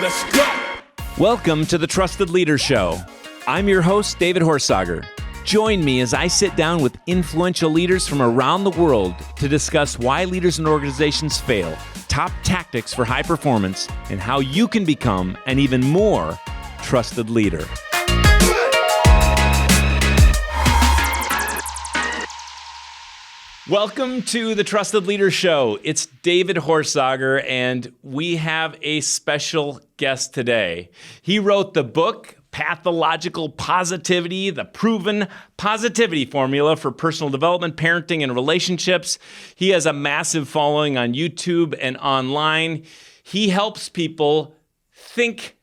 Let's go. Welcome to the Trusted Leader Show. I'm your host, David Horsager. Join me as I sit down with influential leaders from around the world to discuss why leaders and organizations fail, top tactics for high performance, and how you can become an even more trusted leader. Welcome to the Trusted Leader Show. It's David Horsager, and we have a special guest today. He wrote the book, Pathological Positivity, the proven positivity formula for personal development, parenting, and relationships. He has a massive following on YouTube and online. He helps people think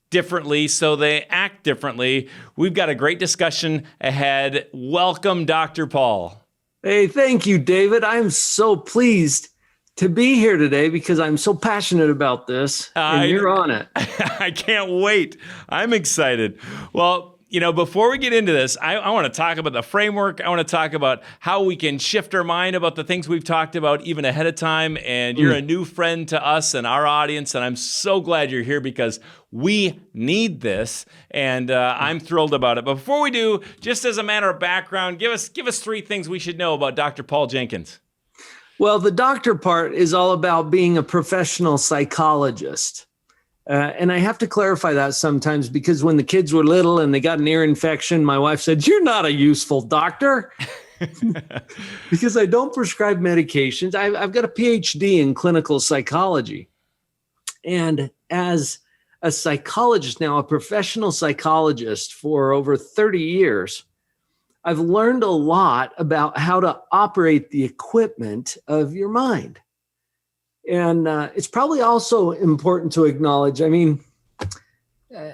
differently so they act differently. We've got a great discussion ahead. Welcome, Dr. Paul. Hey, thank you, David. I'm so pleased to be here today because I'm so passionate about this, and you're on it. I can't wait. I'm excited. Well, before we get into this, I want to talk about the framework. I want to talk about how we can shift our mind about the things we've talked about even ahead of time. And you're a new friend to us and our audience, and I'm so glad you're here because we need this, and I'm thrilled about it. But before we do, just as a matter of background, give us three things we should know about Dr. Paul Jenkins. Well, the doctor part is all about being a professional psychologist. And I have to clarify that sometimes because when the kids were little and they got an ear infection, my wife said, "You're not a useful doctor." Because I don't prescribe medications. I've got a PhD in clinical psychology. And as a psychologist now, a professional psychologist for over 30 years, I've learned a lot about how to operate the equipment of your mind. And it's probably also important to acknowledge,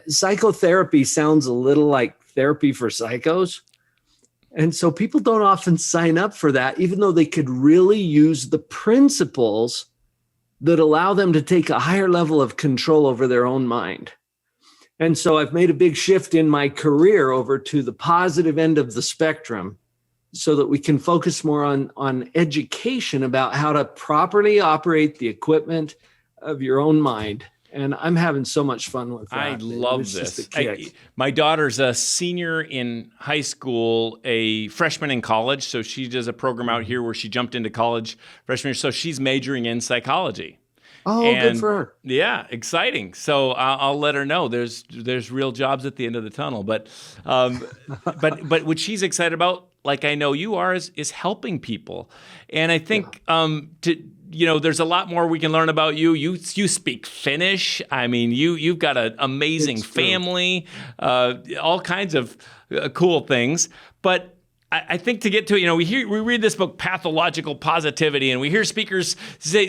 psychotherapy sounds a little like therapy for psychos. And so people don't often sign up for that, even though they could really use the principles that allow them to take a higher level of control over their own mind. And so I've made a big shift in my career over to the positive end of the spectrum so that we can focus more on education about how to properly operate the equipment of your own mind. And I'm having so much fun with that. I love this. My daughter's a senior in high school, a freshman in college. So she does a program out here where she jumped into college freshman year. So she's majoring in psychology. Oh, good for her. Yeah, exciting. So I'll let her know there's real jobs at the end of the tunnel. But what she's excited about, like I know you are, is helping people. And I think there's a lot more we can learn about you. You speak Finnish. You've got an amazing family, all kinds of cool things. But I think to get to it, we read this book, Pathological Positivity, and we hear speakers say,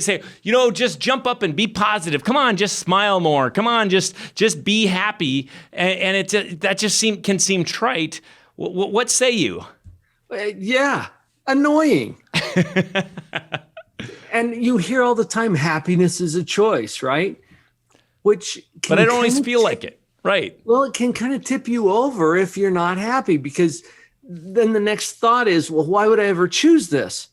just jump up and be positive. Come on, just smile more. Come on, just be happy. And that just can seem trite. What say you? Yeah, annoying. And you hear all the time, happiness is a choice, right? But I don't always feel like it, right? Well, it can kind of tip you over if you're not happy, because then the next thought is, well, why would I ever choose this?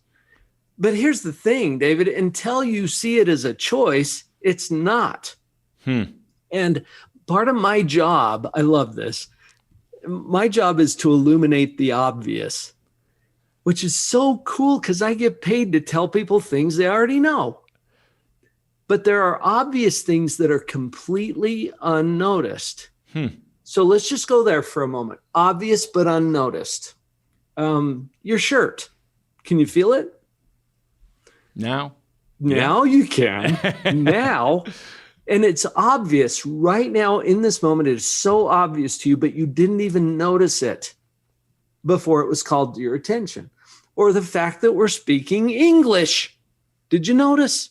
But here's the thing, David, until you see it as a choice, it's not. And part of my job, I love this, my job is to illuminate the obvious, which is so cool because I get paid to tell people things they already know. But there are obvious things that are completely unnoticed. So let's just go there for a moment. Obvious but unnoticed. Your shirt. Can you feel it? Now You can. Now. And it's obvious right now in this moment. It is so obvious to you, but you didn't even notice it before it was called to your attention. Or the fact that we're speaking English. Did you notice?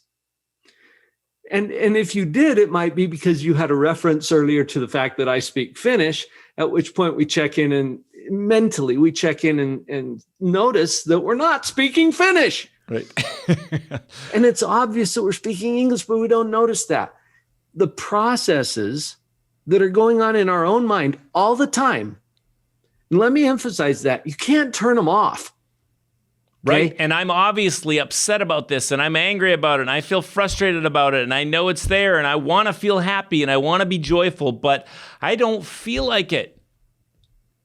And if you did, it might be because you had a reference earlier to the fact that I speak Finnish, at which point we check in and mentally we check in and notice that we're not speaking Finnish. Right. And it's obvious that we're speaking English, but we don't notice that. The processes that are going on in our own mind all the time, and let me emphasize that, you can't turn them off. Right. And I'm obviously upset about this and I'm angry about it and I feel frustrated about it and I know it's there and I want to feel happy and I want to be joyful, but I don't feel like it.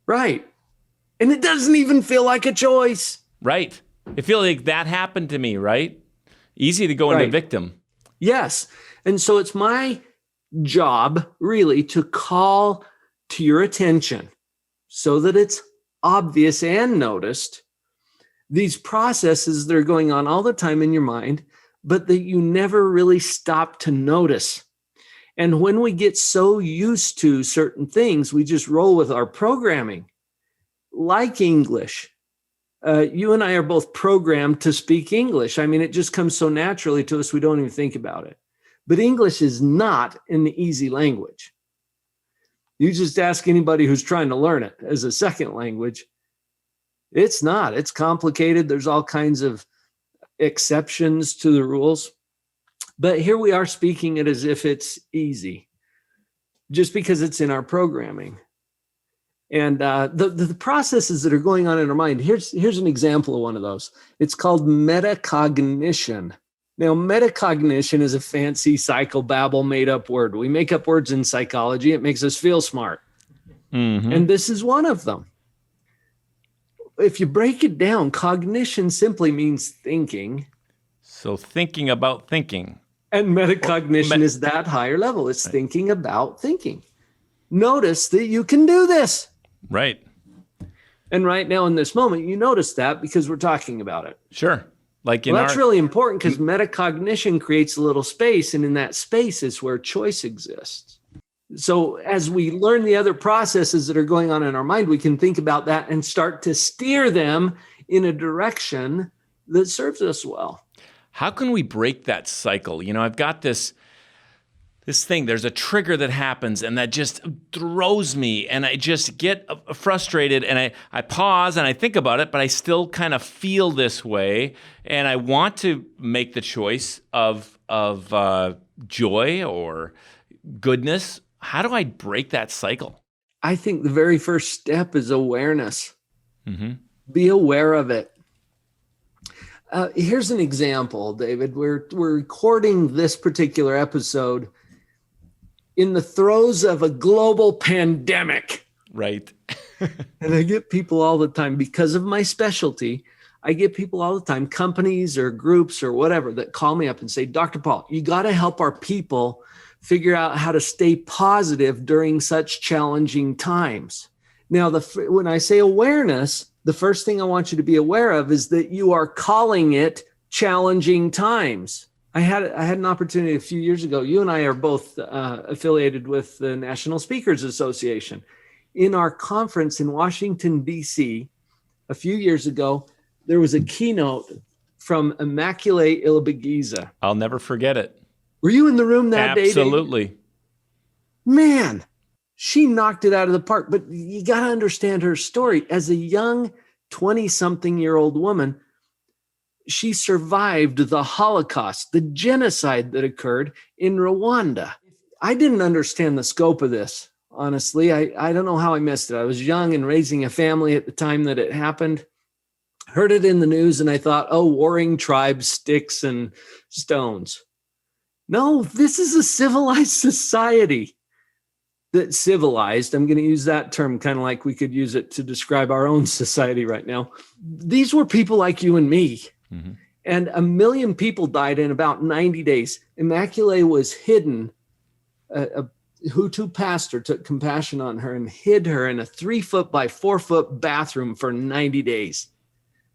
Right. And it doesn't even feel like a choice. Right. I feel like that happened to me, right? Easy to go into victim. Yes. And so it's my job really to call to your attention so that it's obvious and noticed these processes that are going on all the time in your mind, but that you never really stop to notice. And when we get so used to certain things, we just roll with our programming, like English. You and I are both programmed to speak English. I mean, it just comes so naturally to us, we don't even think about it. But English is not an easy language. You just ask anybody who's trying to learn it as a second language. It's not. It's complicated. There's all kinds of exceptions to the rules. But here we are speaking it as if it's easy, just because it's in our programming. And the processes that are going on in our mind, here's an example of one of those. It's called metacognition. Now, metacognition is a fancy psychobabble made-up word. We make up words in psychology. It makes us feel smart. Mm-hmm. And this is one of them. If you break it down, cognition simply means thinking. So thinking about thinking. And metacognition is that higher level. It's thinking about thinking. Notice that you can do this. Right. And right now in this moment, you notice that because we're talking about it. Sure. That's really important because metacognition creates a little space, and in that space is where choice exists. So as we learn the other processes that are going on in our mind, we can think about that and start to steer them in a direction that serves us well. How can we break that cycle? You know, I've got this thing, there's a trigger that happens and that just throws me and I just get frustrated and I pause and I think about it, but I still kind of feel this way and I want to make the choice of joy or goodness. How do I break that cycle? I think the very first step is awareness. Mm-hmm. Be aware of it. Here's an example, David. We're recording this particular episode in the throes of a global pandemic. Right. And I get people all the time, because of my specialty, I get people all the time, companies or groups or whatever, that call me up and say, Dr. Paul, you got to help our people figure out how to stay positive during such challenging times. Now, when I say awareness, the first thing I want you to be aware of is that you are calling it challenging times. I had an opportunity a few years ago. You and I are both affiliated with the National Speakers Association. In our conference in Washington, D.C., a few years ago, there was a keynote from Immaculée Ilibagiza. I'll never forget it. Were you in the room that day? Absolutely. Man, she knocked it out of the park. But you got to understand her story. As a young 20-something-year-old woman, she survived the Holocaust, the genocide that occurred in Rwanda. I didn't understand the scope of this, honestly. I don't know how I missed it. I was young and raising a family at the time that it happened. Heard it in the news and I thought, oh, warring tribes, sticks and stones. No, this is a civilized society. That's civilized. I'm going to use that term kind of like we could use it to describe our own society right now. These were people like you and me. Mm-hmm. And 1 million people died in about 90 days. Immaculée was hidden. A Hutu pastor took compassion on her and hid her in a 3-foot by 4-foot bathroom for 90 days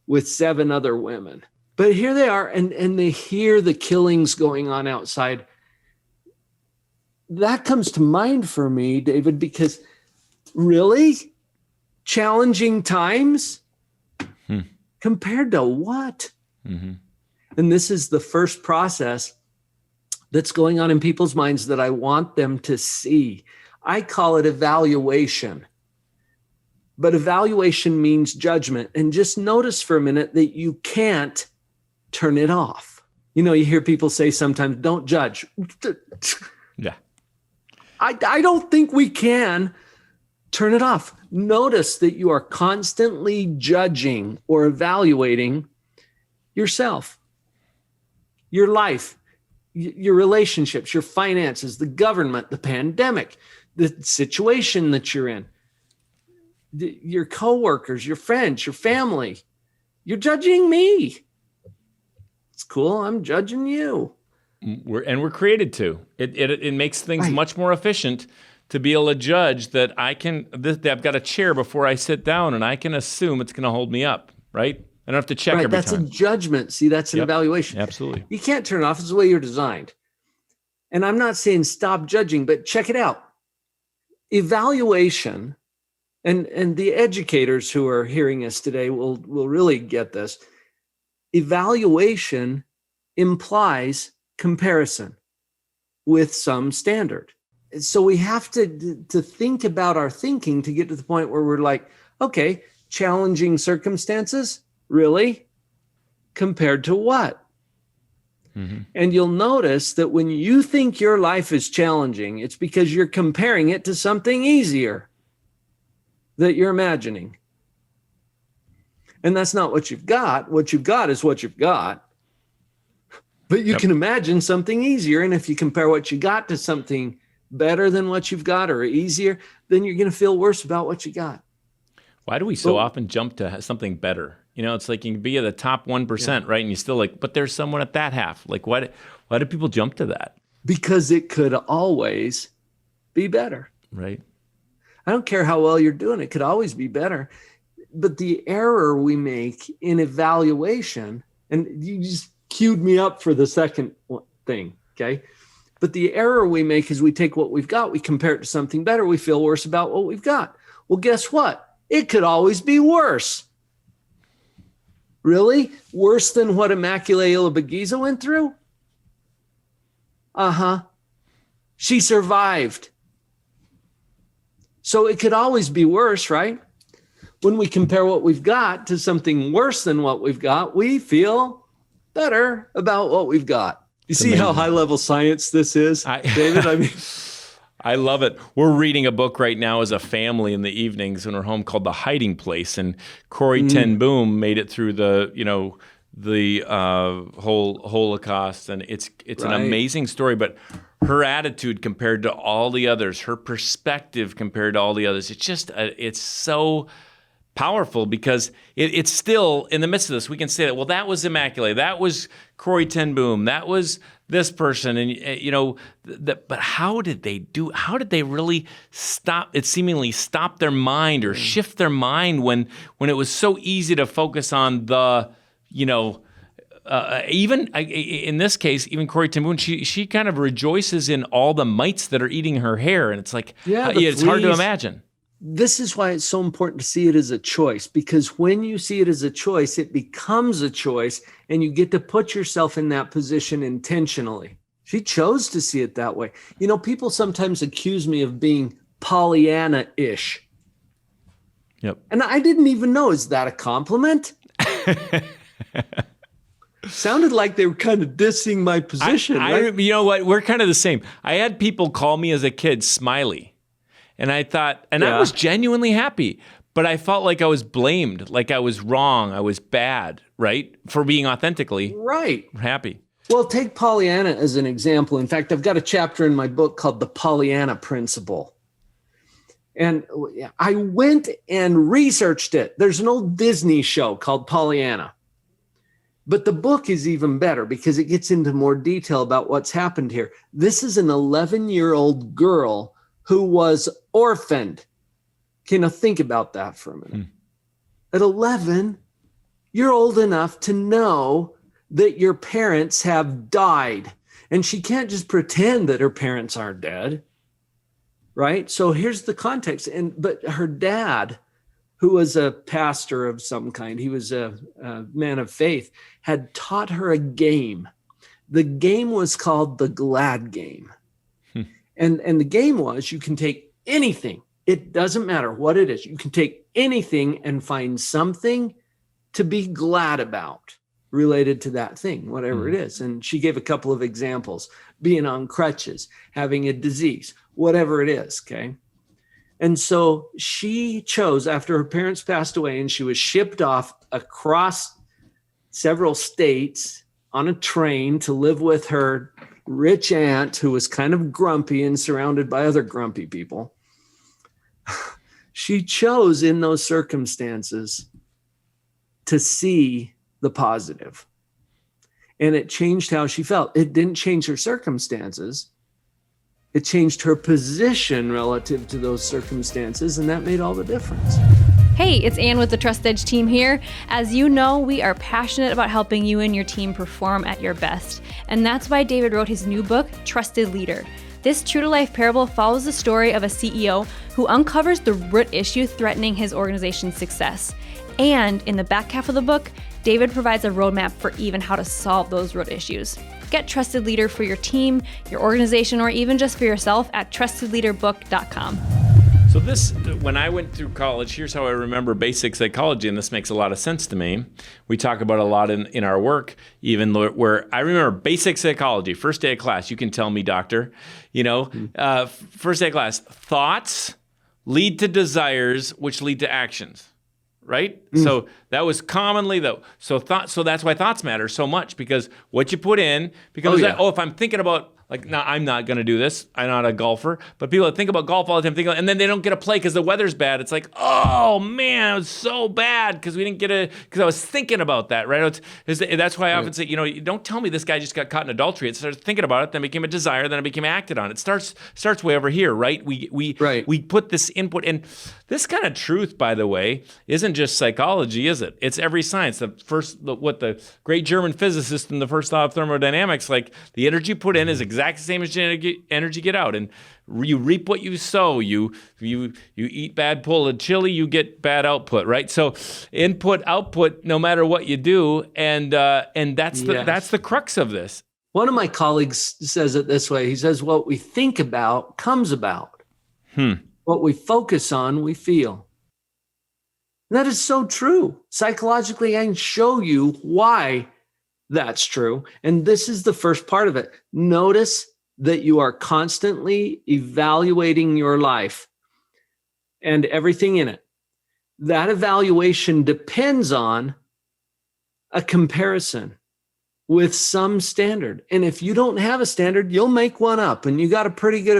with 7 other women. But here they are, and they hear the killings going on outside. That comes to mind for me, David, because really challenging times compared to what? Mm-hmm. And this is the first process that's going on in people's minds that I want them to see. I call it evaluation. But evaluation means judgment. And just notice for a minute that you can't turn it off. You know, you hear people say sometimes, don't judge. Yeah. I don't think we can turn it off. Notice that you are constantly judging or evaluating yourself, your life, your relationships, your finances, the government, the pandemic, the situation that you're in, your coworkers, your friends, your family. You're judging me. It's cool. I'm judging you. We're created to. It makes things Right. much more efficient to be able to judge that I've got a chair before I sit down, and I can assume it's going to hold me up, right? I don't have to check Right. every That's time. a judgment. See, that's an Yep. evaluation. Absolutely. You can't turn it off. It's the way you're designed. And I'm not saying stop judging, but check it out. Evaluation, and the educators who are hearing us today will really get this. Evaluation implies comparison with some standard. So we have to think about our thinking to get to the point where we're like, okay, challenging circumstances, really? Compared to what? Mm-hmm. And you'll notice that when you think your life is challenging, it's because you're comparing it to something easier that you're imagining. And that's not what you've got. What you've got is what you've got. But you can imagine something easier. And if you compare what you got to something better than what you've got or easier, then you're going to feel worse about what you got. Why do we so often jump to something better? You know, it's like you can be at the top 1%, right? And you still like, but there's someone at that half. Like, why do people jump to that? Because it could always be better. Right. I don't care how well you're doing. It could always be better. But the error we make in evaluation, and you just queued me up for the second thing, okay? But the error we make is we take what we've got, we compare it to something better, we feel worse about what we've got. Well, guess what? It could always be worse. Really? Worse than what Immaculée Ilibagiza went through? Uh-huh. She survived. So it could always be worse, right? When we compare what we've got to something worse than what we've got, we feel better about what we've got. You see how high level science this is, David? I mean, I love it. We're reading a book right now as a family in the evenings when we're home called The Hiding Place, and Corrie ten Boom made it through the whole Holocaust, and it's an amazing story. But her attitude compared to all the others, her perspective compared to all the others, it's so powerful because it's still in the midst of this. We can say that, well, that was Immaculée, that was Corrie ten Boom, that was this person, and but how did they really seemingly stop their mind or shift their mind when it was so easy to focus on the even in this case, even Corrie ten Boom, she kind of rejoices in all the mites that are eating her hair, and it's like, it's hard to imagine. This is why it's so important to see it as a choice, because when you see it as a choice, it becomes a choice, and you get to put yourself in that position intentionally. She chose to see it that way. You know, people sometimes accuse me of being Pollyanna-ish. Yep. And I didn't even know. Is that a compliment? Sounded like they were kind of dissing my position. Right? You know what? We're kind of the same. I had people call me as a kid Smiley. And I thought, I was genuinely happy, but I felt like I was blamed, like I was wrong, I was bad, right? For being authentically happy. Well, take Pollyanna as an example. In fact, I've got a chapter in my book called The Pollyanna Principle. And I went and researched it. There's an old Disney show called Pollyanna. But the book is even better because it gets into more detail about what's happened here. This is an 11-year-old girl who was orphaned. Okay, now think about that for a minute. At 11, you're old enough to know that your parents have died. And she can't just pretend that her parents aren't dead, right? So here's the context. But her dad, who was a pastor of some kind, he was a man of faith, had taught her a game. The game was called the Glad Game. And the game was, you can take anything. It doesn't matter what it is. You can take anything and find something to be glad about related to that thing, whatever it is. And she gave a couple of examples: being on crutches, having a disease, whatever it is, okay? And so she chose, after her parents passed away and she was shipped off across several states on a train to live with her rich aunt who was kind of grumpy and surrounded by other grumpy people. She chose in those circumstances to see the positive. And it changed how she felt. It didn't change her circumstances. It changed her position relative to those circumstances, and that made all the difference. Hey, it's Ann with the Trust Edge team here. As you know, we are passionate about helping you and your team perform at your best. And that's why David wrote his new book, Trusted Leader. This true-to-life parable follows the story of a CEO who uncovers the root issue threatening his organization's success. And in the back half of the book, David provides a roadmap for even how to solve those root issues. Get Trusted Leader for your team, your organization, or even just for yourself at trustedleaderbook.com. So when I went through college, here's how I remember basic psychology, and this makes a lot of sense to me. We talk about a lot in our work, even where I remember basic psychology, first day of class. You can tell me, doctor, first day of class, thoughts lead to desires, which lead to actions. Right? So that was commonly so that's why thoughts matter so much, because what you put in, because if I'm thinking about, like, now I'm not going to do this. I'm not a golfer, but people that think about golf all the time, and then they don't get a play because the weather's bad. It's like, oh man, it was so bad because we didn't get because I was thinking about that, right? That's why I often say, don't tell me this guy just got caught in adultery. It starts thinking about it, then it became a desire, then it became acted on. It starts way over here, right? We put this input, and this kind of truth, by the way, isn't just psychology, is it? It's every science. What the great German physicist in the first law of thermodynamics, like the energy put in is exactly the same as energy get out, and you reap what you sow. You eat bad pulled chili, you get bad output, right? So input, output, no matter what you do, and that's the crux of this. One of my colleagues says it this way. He says, "What we think about comes about. What we focus on, we feel." And that is so true. Psychologically, I can show you why that's true. And this is the first part of it. Notice that you are constantly evaluating your life and everything in it. That evaluation depends on a comparison with some standard. And if you don't have a standard, you'll make one up, and you got a pretty good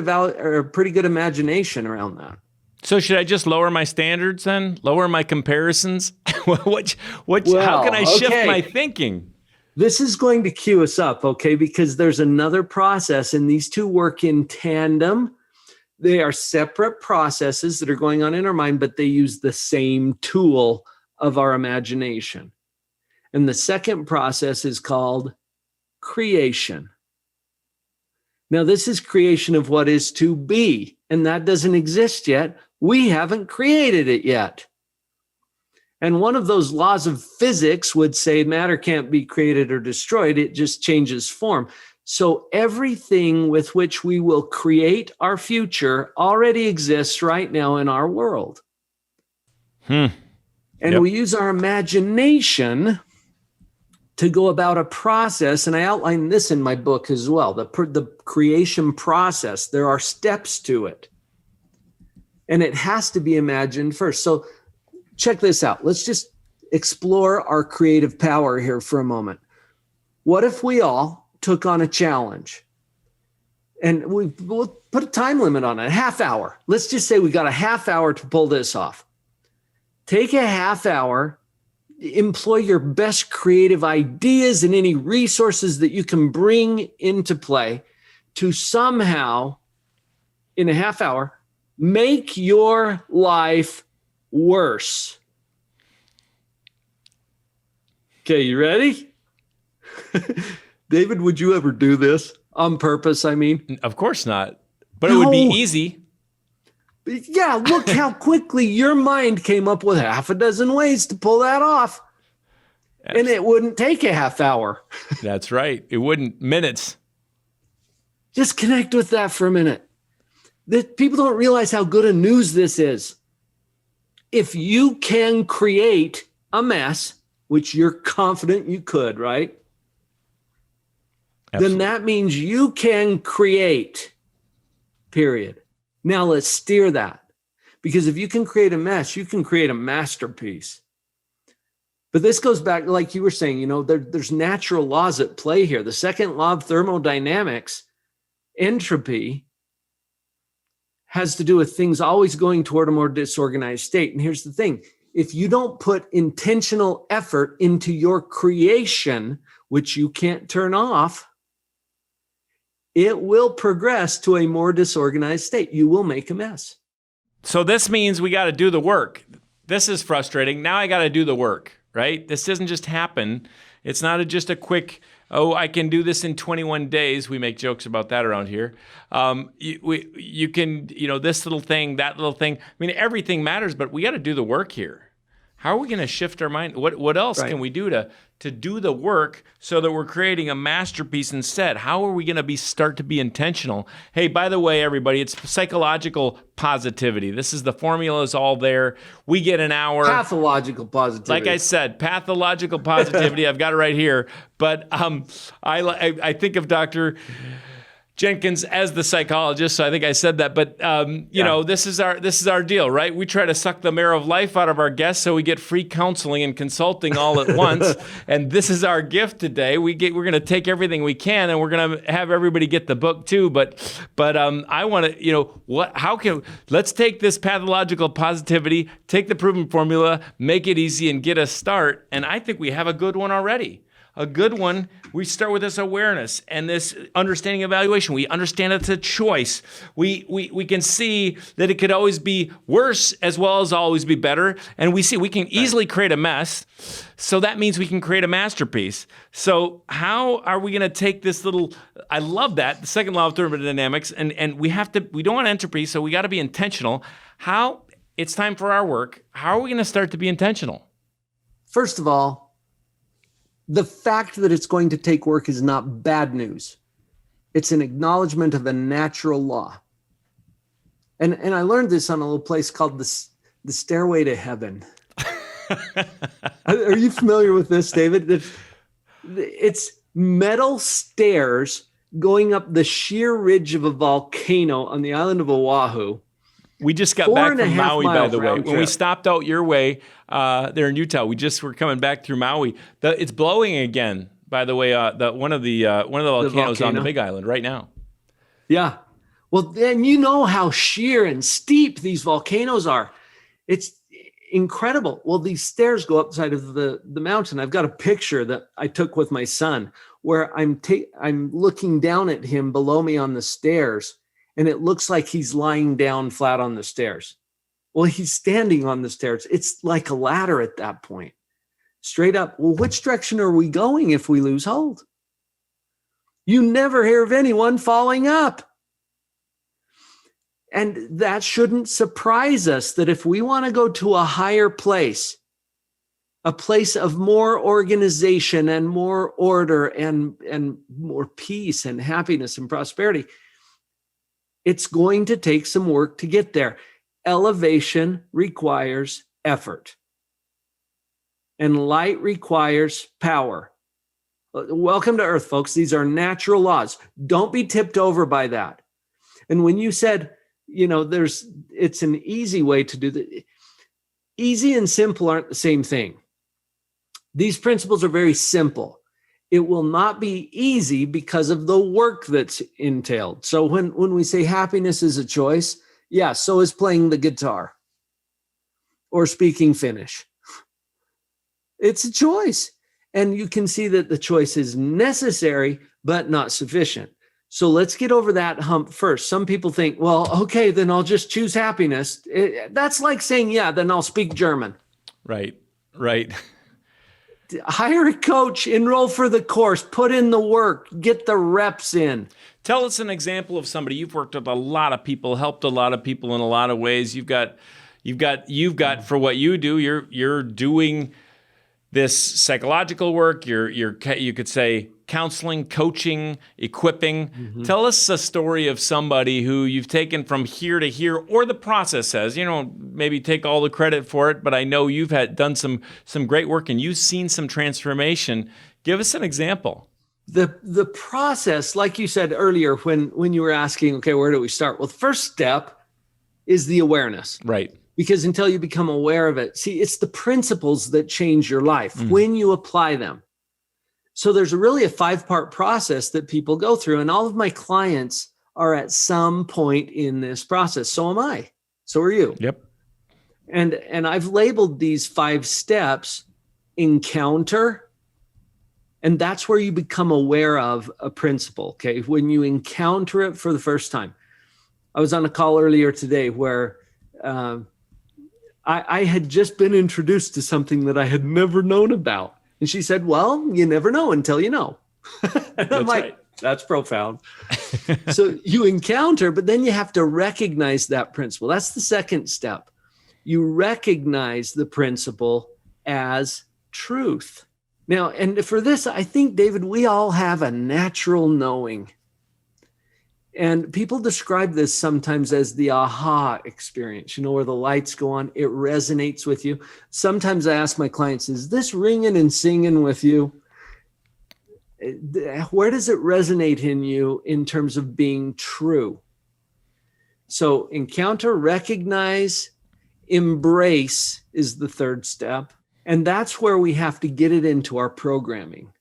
imagination around that. So should I just lower my standards then? Lower my comparisons? How can I shift my thinking? This is going to cue us up, okay? Because there's another process, and these two work in tandem. They are separate processes that are going on in our mind, but they use the same tool of our imagination. And the second process is called creation. Now, this is creation of what is to be, and that doesn't exist yet. We haven't created it yet. And one of those laws of physics would say matter can't be created or destroyed. It just changes form. So everything with which we will create our future already exists right now in our world. And we use our imagination to go about a process. And I outline this in my book as well. The creation process, there are steps to it. And it has to be imagined first. So check this out. Let's just explore our creative power here for a moment. What if we all took on a challenge? And we'll put a time limit on it, a half hour. Let's just say we got a half hour to pull this off. Take a half hour, employ your best creative ideas and any resources that you can bring into play to somehow, in a half hour, make your life worse. Okay, you ready? David, would you ever do this on purpose? I mean, of course not, but it would be easy. Yeah, look how quickly your mind came up with half a dozen ways to pull that off. And it wouldn't take a half hour. That's right. It wouldn't. Minutes. Just connect with that for a minute. That people don't realize how good a news this is. If you can create a mess, which you're confident you could, right? Absolutely. Then that means you can create, period. Now let's steer that. Because if you can create a mess, you can create a masterpiece. But this goes back, like you were saying, there's natural laws at play here. The second law of thermodynamics, entropy, has to do with things always going toward a more disorganized state. And here's the thing. If you don't put intentional effort into your creation, which you can't turn off, it will progress to a more disorganized state. You will make a mess. So this means we got to do the work. This is frustrating. Now I got to do the work, right? This doesn't just happen. It's not just a quick, I can do this in 21 days. We make jokes about that around here. You can, this little thing, that little thing. I mean, everything matters, but we got to do the work here. How are we going to shift our mind? What else can we do to do the work so that we're creating a masterpiece instead? How are we going to start to be intentional? Hey, by the way, everybody, it's psychological positivity. This is the formula is all there. We get an hour. Pathological positivity. Like I said, pathological positivity. I've got it right here. But I think of Dr. Jenkins as the psychologist, so I think I said that. But this is our deal, right? We try to suck the marrow of life out of our guests, so we get free counseling and consulting all at once. And this is our gift today. We're going to take everything we can, and we're going to have everybody get the book too. But I want to, let's take this pathological positivity, take the proven formula, make it easy, and get a start. And I think we have a good one already. A good one, we start with this awareness and this understanding evaluation. We understand it's a choice. We can see that it could always be worse as well as always be better. And we see we can easily create a mess. So that means we can create a masterpiece. So how are we going to take this little, I love that, the second law of thermodynamics, and we don't want entropy, so we got to be intentional. It's time for our work. How are we going to start to be intentional? First of all, the fact that it's going to take work is not bad news. It's an acknowledgement of a natural law. And I learned this on a little place called the Stairway to Heaven. Are you familiar with this, David? It's metal stairs going up the sheer ridge of a volcano on the island of Oahu. We just got back from Maui, by the way. When we stopped out your way there in Utah, we're coming back through Maui. It's blowing again, by the way. One of the volcanoes on the Big Island right now. Yeah. Well, then you know how sheer and steep these volcanoes are. It's incredible. Well, these stairs go up the side of the mountain. I've got a picture that I took with my son where I'm looking down at him below me on the stairs. And it looks like he's lying down flat on the stairs. Well, he's standing on the stairs. It's like a ladder at that point. Straight up. Well, which direction are we going if we lose hold? You never hear of anyone falling up. And that shouldn't surprise us that if we want to go to a higher place, a place of more organization and more order and more peace and happiness and prosperity, it's going to take some work to get there. Elevation requires effort. And light requires power. Welcome to Earth, folks. These are natural laws. Don't be tipped over by that. And when you said, it's an easy way to do that. Easy and simple aren't the same thing. These principles are very simple. It will not be easy because of the work that's entailed. So when we say happiness is a choice, yeah, so is playing the guitar or speaking Finnish. It's a choice. And you can see that the choice is necessary, but not sufficient. So let's get over that hump first. Some people think, well, okay, then I'll just choose happiness. That's like saying, yeah, then I'll speak German. Right. Hire a coach, enroll for the course, put in the work, get the reps in. Tell us an example of somebody. You've worked with a lot of people, helped a lot of people in a lot of ways. You've got for what you do, you're doing this psychological work. You could say counseling, coaching, equipping. Mm-hmm. Tell us a story of somebody who you've taken from here to here, or the process says, maybe take all the credit for it, but I know you've done some great work and you've seen some transformation. Give us an example. The process, like you said earlier, when you were asking, okay, where do we start? Well, the first step is the awareness. Right. because until you become aware of it, see, it's the principles that change your life when you apply them. So there's really a 5-part process that people go through, and all of my clients are at some point in this process. So am I. So are you. Yep. And I've labeled these 5 steps: encounter. And that's where you become aware of a principle. Okay. When you encounter it for the first time. I was on a call earlier today where I had just been introduced to something that I had never known about. And she said, well, you never know until you know. And I'm like, right. That's profound. So you encounter, but then you have to recognize that principle. That's the second step. You recognize the principle as truth. Now, and for this, I think, David, we all have a natural knowing. And people describe this sometimes as the aha experience, where the lights go on, it resonates with you. Sometimes I ask my clients, is this ringing and singing with you? Where does it resonate in you in terms of being true? So encounter, recognize, embrace is the third step. And that's where we have to get it into our programming.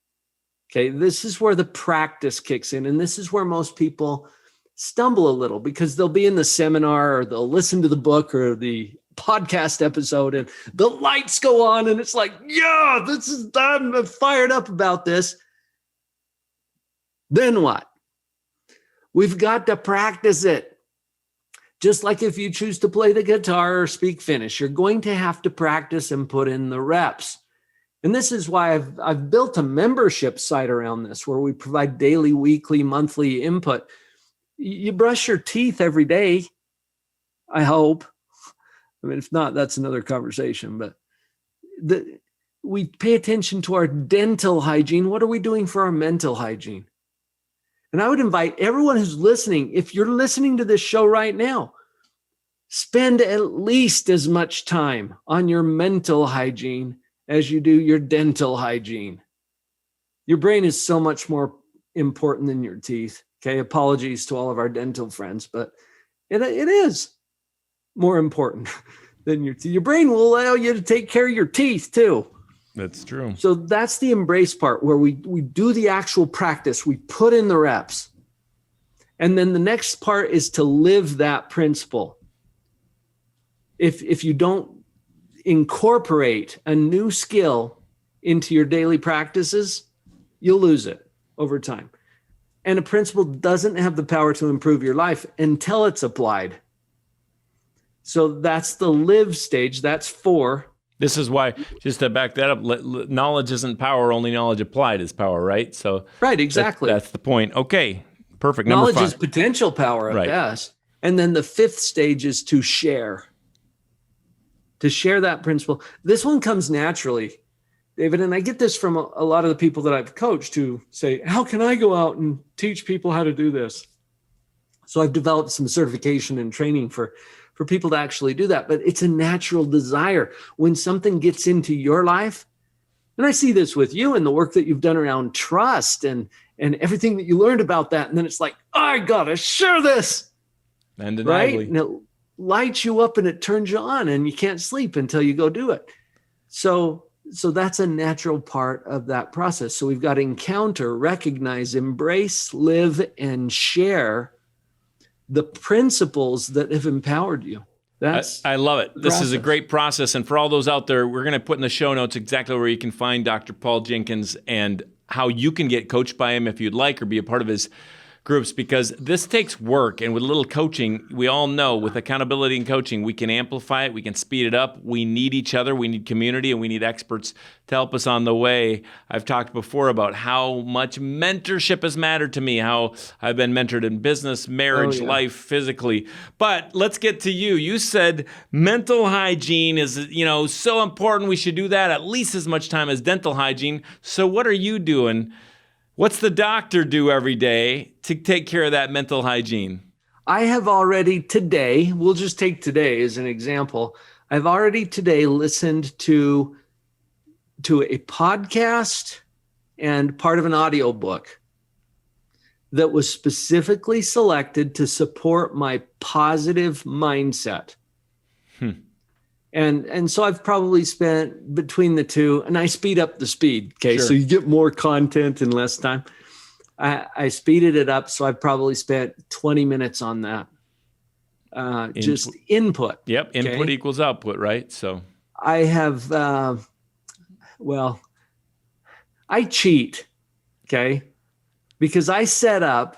Okay, this is where the practice kicks in. And this is where most people stumble a little, because they'll be in the seminar or they'll listen to the book or the podcast episode and the lights go on and it's like, yeah, I'm fired up about this. Then what? We've got to practice it. Just like if you choose to play the guitar or speak Finnish, you're going to have to practice and put in the reps. And this is why I've built a membership site around this, where we provide daily, weekly, monthly input. You brush your teeth every day, I hope. I mean, if not, that's another conversation. But we pay attention to our dental hygiene. What are we doing for our mental hygiene? And I would invite everyone who's listening, if you're listening to this show right now, spend at least as much time on your mental hygiene as you do your dental hygiene. Your brain is so much more important than your teeth. Okay, apologies to all of our dental friends, but it is more important than your teeth. Your brain will allow you to take care of your teeth too. That's true. So that's the embrace part, where we do the actual practice. We put in the reps. And then the next part is to live that principle. If you don't incorporate a new skill into your daily practices, you'll lose it over time. And a principle doesn't have the power to improve your life until it's applied. So that's the live stage. That's 4. This is why, just to back that up, knowledge isn't power, only knowledge applied is power, right? So right, exactly. That's the point. Okay, perfect. Knowledge Number 5. is potential power at best. And then the 5th stage is to share. To share that principle. This one comes naturally, David, and I get this from a lot of the people that I've coached who say, how can I go out and teach people how to do this? So I've developed some certification and training for people to actually do that. But it's a natural desire. When something gets into your life, and I see this with you and the work that you've done around trust and everything that you learned about that. And then it's like, I got to share this. Undeniably. Right? And it lights you up and it turns you on and you can't sleep until you go do it. So that's a natural part of that process. So we've got to encounter, recognize, embrace, live, and share the principles that have empowered you. I love it. This is a great process. And for all those out there, we're going to put in the show notes exactly where you can find Dr. Paul Jenkins and how you can get coached by him if you'd like, or be a part of his groups, because this takes work. And with a little coaching, we all know with accountability and coaching, we can amplify it. We can speed it up. We need each other. We need community, and we need experts to help us on the way. I've talked before about how much mentorship has mattered to me, how I've been mentored in business, marriage, life, physically. But let's get to you. You said mental hygiene is, so important. We should do that at least as much time as dental hygiene. So what are you doing? What's the doctor do every day to take care of that mental hygiene? I have already today, we'll just take today as an example. I've already today listened to a podcast and part of an audiobook that was specifically selected to support my positive mindset. And so I've probably spent between the two, and I speed up the speed. Okay. Sure. So you get more content in less time. I speeded it up. So I've probably spent 20 minutes on that. Just input. Yep. Input equals output, right? So I have, I cheat. Okay. Because I set up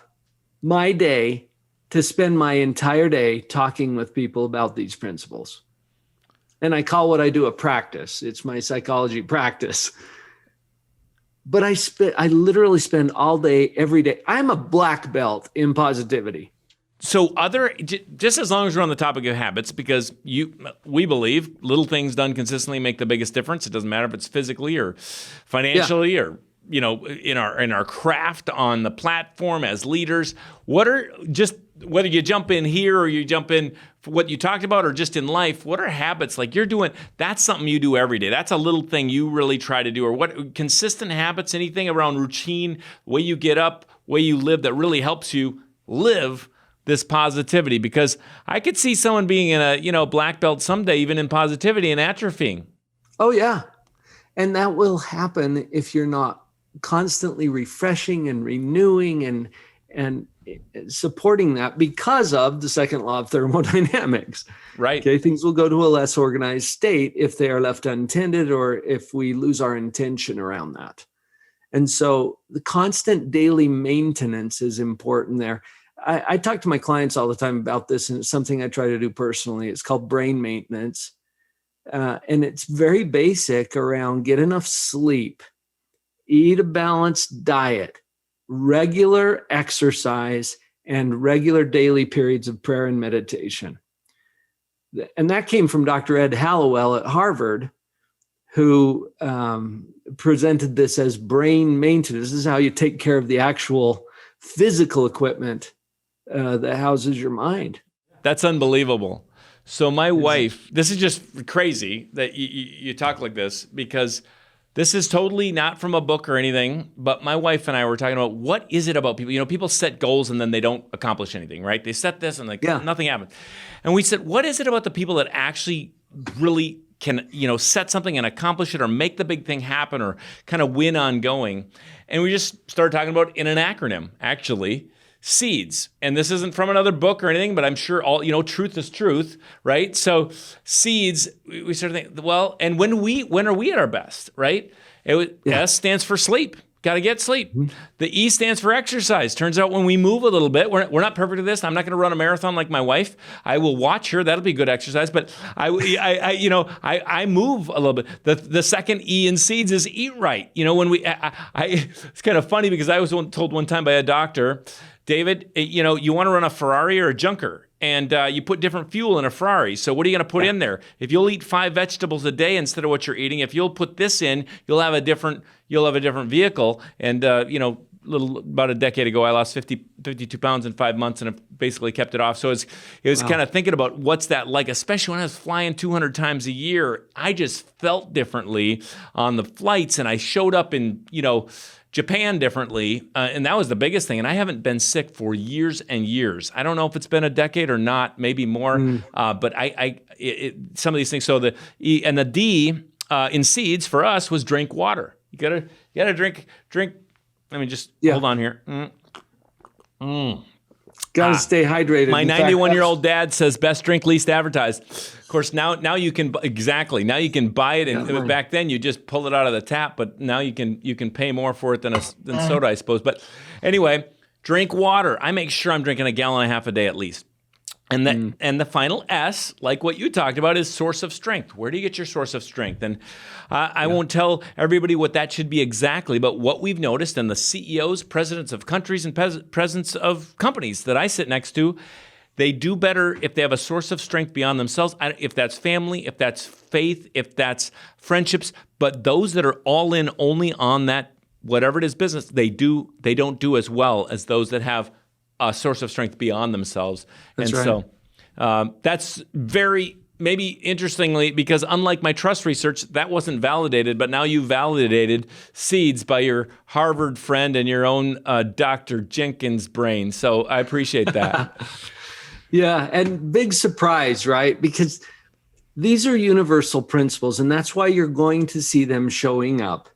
my day to spend my entire day talking with people about these principles. And I call what I do a practice. It's my psychology practice. But I literally spend all day, every day. I'm a black belt in positivity. So just as long as we're on the topic of habits, because we believe little things done consistently make the biggest difference. It doesn't matter if it's physically or financially or in our craft on the platform as leaders. Whether you jump in here or you jump in for what you talked about or just in life, what are habits like you're doing? That's something you do every day. That's a little thing you really try to do. Or what consistent habits, anything around routine, way you get up, way you live that really helps you live this positivity? Because I could see someone being in a black belt someday, even in positivity, and atrophying. Oh, yeah. And that will happen if you're not constantly refreshing and renewing and supporting that because of the second law of thermodynamics. Right. Okay. Things will go to a less organized state if they are left untended or if we lose our intention around that. And so the constant daily maintenance is important there. I talk to my clients all the time about this, and it's something I try to do personally. It's called brain maintenance. And it's very basic around get enough sleep, eat a balanced diet, regular exercise, and regular daily periods of prayer and meditation. And that came from Dr. Ed Hallowell at Harvard, who presented this as brain maintenance. This is how you take care of the actual physical equipment that houses your mind. That's unbelievable. So my wife, this is just crazy that you talk like this, because this is totally not from a book or anything, but my wife and I were talking about what is it about people? People set goals and then they don't accomplish anything, right? They set this and nothing happens. And we said, what is it about the people that actually really can, set something and accomplish it or make the big thing happen or kind of win ongoing? And we just started talking about in an acronym, actually, SEEDS. And this isn't from another book or anything, but I'm sure truth is truth, right? So SEEDS, we started thinking, well, and when are we at our best, right? S stands for sleep. Got to get sleep. Mm-hmm. The E stands for exercise. Turns out when we move a little bit, we're not perfect at this. I'm not going to run a marathon like my wife. I will watch her. That'll be good exercise. But I move a little bit. The second E in SEEDS is eat right. It's kind of funny because I was told one time by a doctor, David, you want to run a Ferrari or a junker, and you put different fuel in a Ferrari. So what are you going to put in there? If you'll eat 5 vegetables a day instead of what you're eating, if you'll put this in, you'll have a different vehicle. And about a decade ago, I lost 52 pounds in 5 months, and I basically kept it off. So it was kind of thinking about what's that like, especially when I was flying 200 times a year. I just felt differently on the flights, and I showed up in Japan differently, and that was the biggest thing. And I haven't been sick for years and years. I don't know if it's been a decade or not, maybe more. But some of these things. So the E and the D in SEEDS for us was drink water. You gotta drink. Let me just hold on here. Got to stay hydrated. My 91-year-old dad says best drink, least advertised. Of course, now you can now you can buy it, and back then you just pull it out of the tap. But now you can pay more for it than soda, I suppose. But anyway, drink water. I make sure I'm drinking 1.5 gallons a day at least. And the final S, like what you talked about, is source of strength. Where do you get your source of strength? And I won't tell everybody what that should be exactly, but what we've noticed, and the CEOs, presidents of countries, and presidents of companies that I sit next to, they do better if they have a source of strength beyond themselves, if that's family, if that's faith, if that's friendships. But those that are all in only on that, whatever it is, business, they don't do as well as those that have a source of strength beyond themselves. So that's very, maybe interestingly, because unlike my trust research, that wasn't validated, but now you validated SEEDS by your Harvard friend and your own Dr. Jenkins brain. So I appreciate that. Yeah, and big surprise, right? Because These are universal principles, and that's why you're going to see them showing up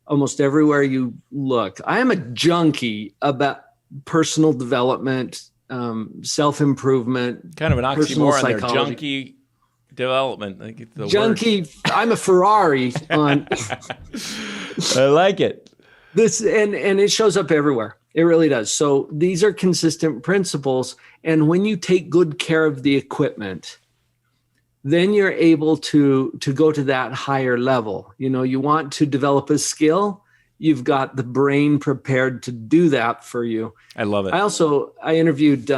almost everywhere you look. I am a junkie about personal development, self-improvement. Kind of an oxymoron there, junkie development. Junkie, I'm a Ferrari on. I like it. This and it shows up everywhere. It really does. So these are consistent principles. And when you take good care of the equipment, then you're able to go to that higher level. You want to develop a skill, you've got the brain prepared to do that for you. I love it. I interviewed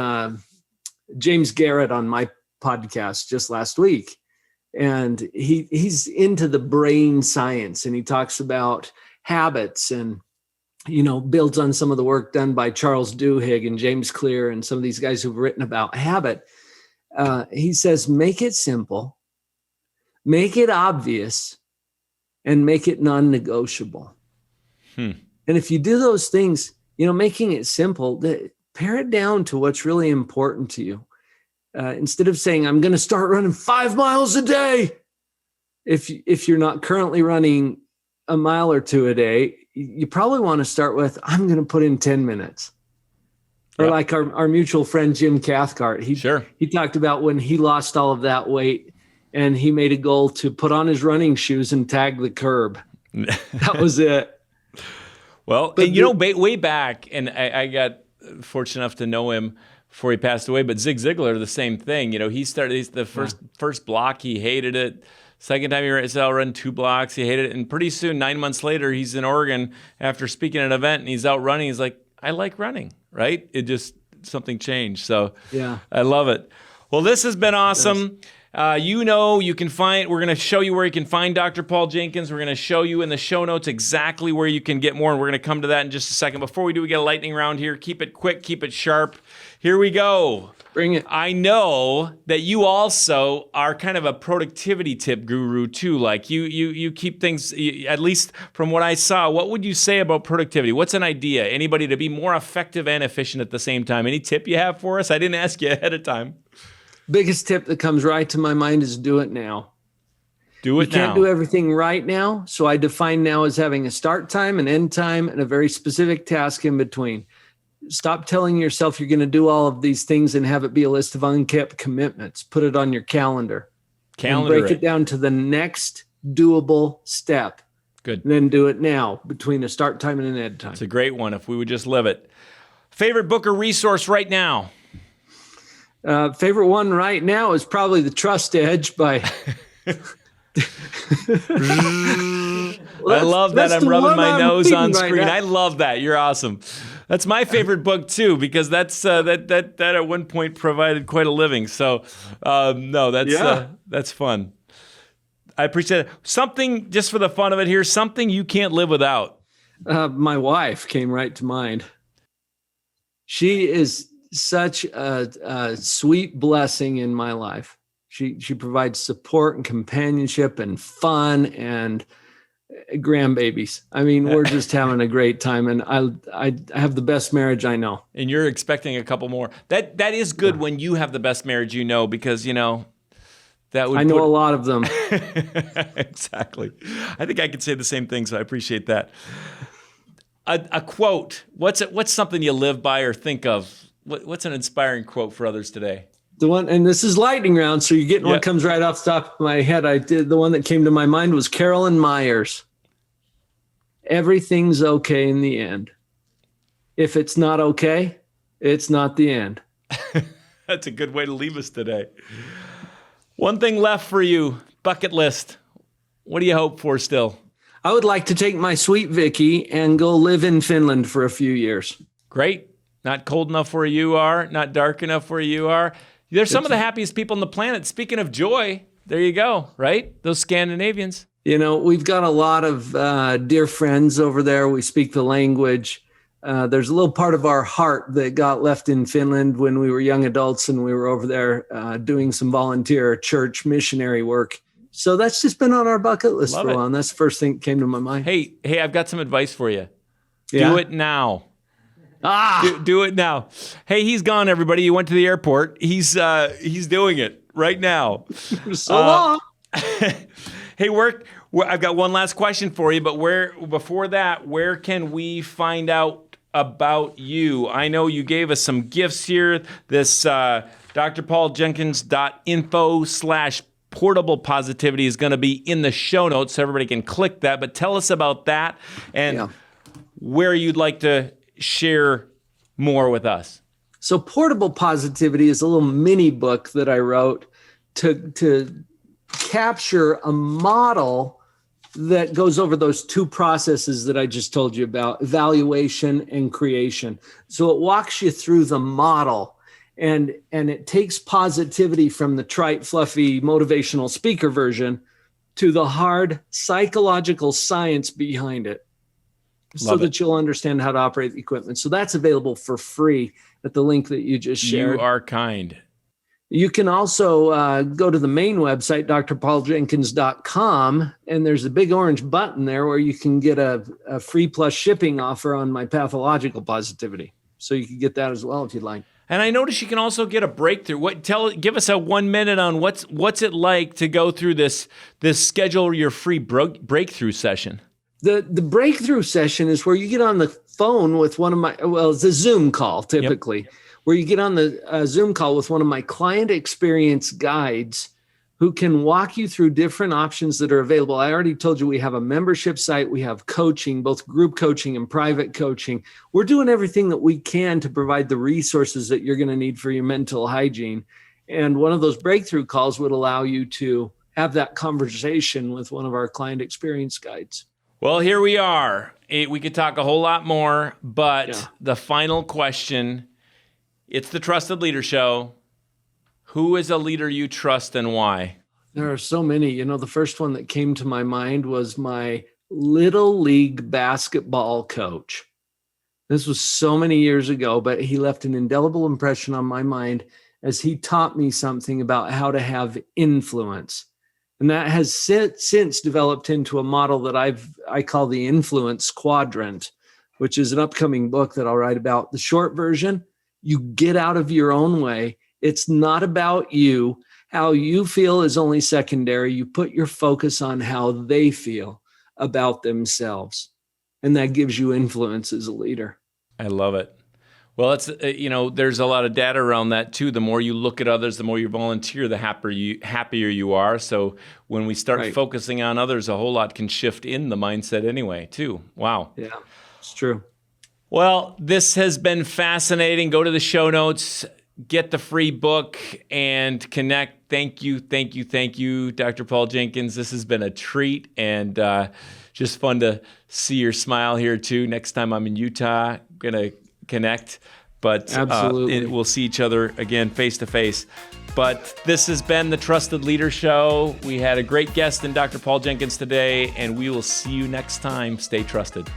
James Garrett on my podcast just last week, and he's into the brain science, and he talks about habits and builds on some of the work done by Charles Duhigg and James Clear and some of these guys who've written about habit. He says, make it simple, make it obvious, and make it non-negotiable. And if you do those things, making it simple, pare it down to what's really important to you. Instead of saying, I'm going to start running 5 miles a day. If you're not currently running a mile or two a day, you probably want to start with, I'm going to put in 10 minutes. Or like our mutual friend, Jim Cathcart. He talked about when he lost all of that weight and he made a goal to put on his running shoes and tag the curb. That was it. Well, and way back, and I got fortunate enough to know him before he passed away, but Zig Ziglar, the same thing. He started the first block, he hated it. Second time he said, I'll run 2 blocks, he hated it. And pretty soon, 9 months later, he's in Oregon after speaking at an event, and he's out running. He's like, I like running, right? It just, something changed. So yeah, I love it. Well, this has been awesome. You can we're going to show you where you can find Dr. Paul Jenkins. We're going to show you in the show notes exactly where you can get more, and we're going to come to that in just a second. Before we do, we get a lightning round here. Keep it quick, keep it sharp. Here we go. Bring it. I know that you also are kind of a productivity tip guru too. Like you keep things, at least from what I saw. What would you say about productivity? What's an idea? Anybody to be more effective and efficient at the same time? Any tip you have for us? I didn't ask you ahead of time. Biggest tip that comes right to my mind is do it now. Do it now. You can't do everything right now. So I define now as having a start time, an end time, and a very specific task in between. Stop telling yourself you're going to do all of these things and have it be a list of unkept commitments. Put it on your calendar. And break it down to the next doable step. Good. And then do it now between a start time and an end time. It's a great one if we would just live it. Favorite book or resource right now? Favorite one right now is probably The Trust Edge by... I love that. I'm rubbing my nose on screen. I love that. You're awesome. That's my favorite book too, because that's that at one point provided quite a living. So that's fun. I appreciate it. Something just for the fun of it here. Something you can't live without. My wife came right to mind. She is such a sweet blessing in my life. She provides support and companionship and fun and grandbabies. I mean, we're just having a great time, and I have the best marriage I know. And you're expecting a couple more. That is good when you have the best marriage you know, because that would. I know a lot of them. Exactly. I think I could say the same thing, so I appreciate that. A quote. What's something you live by or think of? What's an inspiring quote for others today? The one, and this is lightning round, so you're getting what comes right off the top of my head. The one that came to my mind was Carolyn Myers. Everything's okay in the end. If it's not okay, it's not the end. That's a good way to leave us today. One thing left for you, bucket list. What do you hope for still? I would like to take my sweet Vicky and go live in Finland for a few years. Great. Not cold enough where you are, not dark enough where you are. They're some of the happiest people on the planet. Speaking of joy, there you go, right? Those Scandinavians. We've got a lot of dear friends over there. We speak the language. There's a little part of our heart that got left in Finland when we were young adults and we were over there doing some volunteer church missionary work. So that's just been on our bucket list for a while. And that's the first thing that came to my mind. Hey, I've got some advice for you. Yeah? Do it now. Do it now. Hey, he's gone, everybody. He went to the airport. He's doing it. right now. So long. Hey, I've got one last question for you, but before that, where can we find out about you? I know you gave us some gifts here. This drpauljenkins.info/portable positivity is going to be in the show notes, so everybody can click that. But tell us about that and where you'd like to share more with us. So Portable Positivity is a little mini book that I wrote to capture a model that goes over those two processes that I just told you about, evaluation and creation. So it walks you through the model, and it takes positivity from the trite, fluffy, motivational speaker version to the hard psychological science behind it. So that you'll understand how to operate the equipment. So that's available for free at the link that you just shared. You are kind. You can also go to the main website, drpauljenkins.com, and there's a big orange button there where you can get a free plus shipping offer on my Pathological Positivity. So you can get that as well if you'd like. And I noticed you can also get a breakthrough. Give us a 1 minute on what's it like to go through this schedule your free breakthrough session. The breakthrough session is where you get on the phone with one of my, it's a Zoom call typically, where you get on the Zoom call with one of my client experience guides who can walk you through different options that are available. I already told you we have a membership site. We have coaching, both group coaching and private coaching. We're doing everything that we can to provide the resources that you're going to need for your mental hygiene. And one of those breakthrough calls would allow you to have that conversation with one of our client experience guides. Well, here we are. We could talk a whole lot more, but the final question, it's the Trusted Leader Show. Who is a leader you trust and why? There are so many. The first one that came to my mind was my Little League basketball coach. This was so many years ago, but he left an indelible impression on my mind as he taught me something about how to have influence. And that has since developed into a model that I call the influence quadrant, which is an upcoming book that I'll write about. The short version, you get out of your own way. It's not about you. How you feel is only secondary. You put your focus on how they feel about themselves. And that gives you influence as a leader. I love it. Well, it's there's a lot of data around that too. The more you look at others, the more you volunteer, the happier you are. So when we start focusing on others, a whole lot can shift in the mindset anyway too. Wow. Yeah, it's true. Well, this has been fascinating. Go to the show notes, get the free book, and connect. Thank you, Dr. Paul Jenkins. This has been a treat, and just fun to see your smile here too. Next time I'm in Utah, I'm gonna connect, but we'll see each other again face to face. But this has been the Trusted Leader Show. We had a great guest in Dr. Paul Jenkins today, and we will see you next time. Stay trusted.